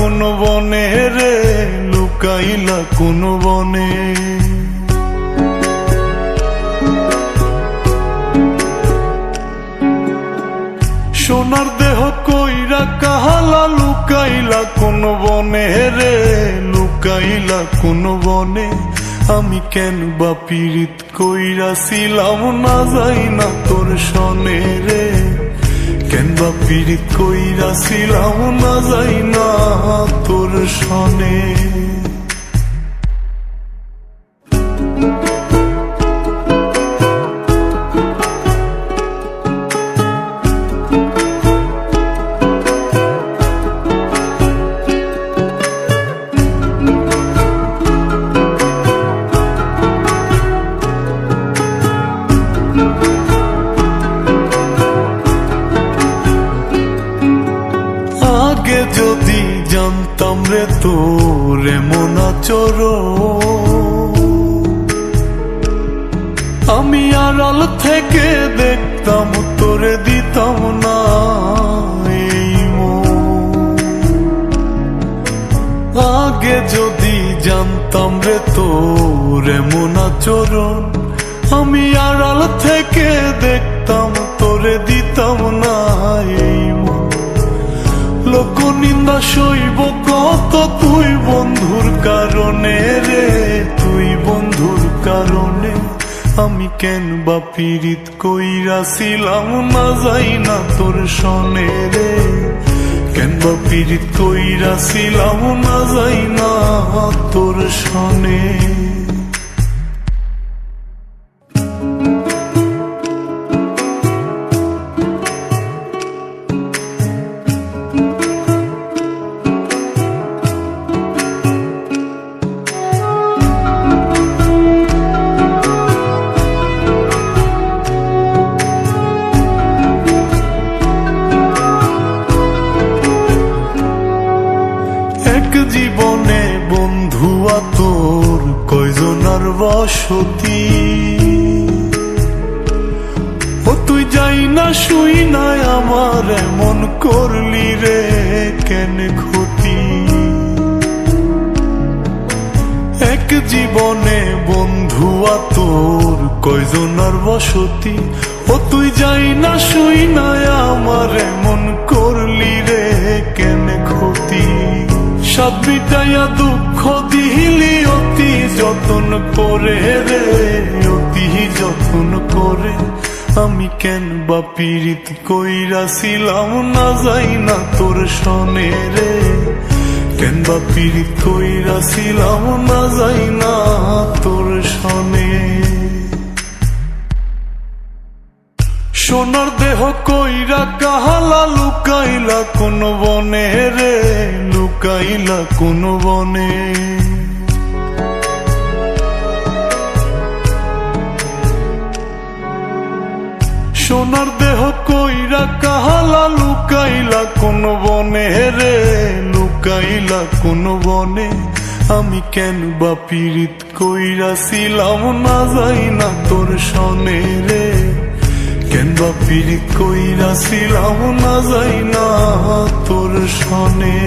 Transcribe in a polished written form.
কোন বনে রে, লুকাইলা কোন বনে। সোনার দেহ কইরা কাহালা, লুকাইলা কোন বনে রে, লুকাইলা কোন বনে। আমি কেন বা পীড়িত কইরাছিলাম না যাই না তোর সনে রে, কেন বা পীড়িত কইরাছিলাম না যাই না তোর সনে। আগে যদি জানতাম রে তোর এমন আচরণ, আমি আড়াল থেকে দেখতাম তোরে দিতাম না এই মন। আগে যদি জানতাম রে তোর এমন আচরণ, আমি আড়াল থেকে দেখতাম তোরে দিতাম না এই মন। লোক নিন্দা সইব কত তুই বন্ধুর কারণে রে, তুই বন্ধুর কারণে। আমি কেন বা পীড়িত কইরাছিলাম না যাই না তোর সনে রে, কেন বা পীড়িত কইরাছিলাম না যাই না তোর সনে। জীবনে বন্ধুয়া তোর কয়জনার বসতি, ও তুই যাই না শুই না আমার এমন করলি রে কেন ক্ষতি। এক জীবনে বন্ধুয়া তোর কয়জনার বসতি, ও তুই যাই না শুই না আমার এমন করলি রে কেন ক্ষতি। সব মিটাইয়া দুঃখ দিলি অতি যতন করে রে, অতি যতন করে। আমি কেন বা পীড়িত কইরাছিলাম না যাই না তোর সনে রে, কেন বা পীড়িত কইরাছিলাম না যাই না তোর সনে। সোনার দেহ কইরা কাহালা, লুকাইলা কোন বনে রে, লুকাইলা কোন বনে। সোনার দেহ কইরা কাহালা, লুকাইলা কোন বনে রে, লুকাইলা কোন বনে। আমি কেন বা পীড়িত কইরাছিলাম না যাই না তোর সনে রে, কেন বা পীড়িত কইরাছিলাম না যাই না তোর সনে।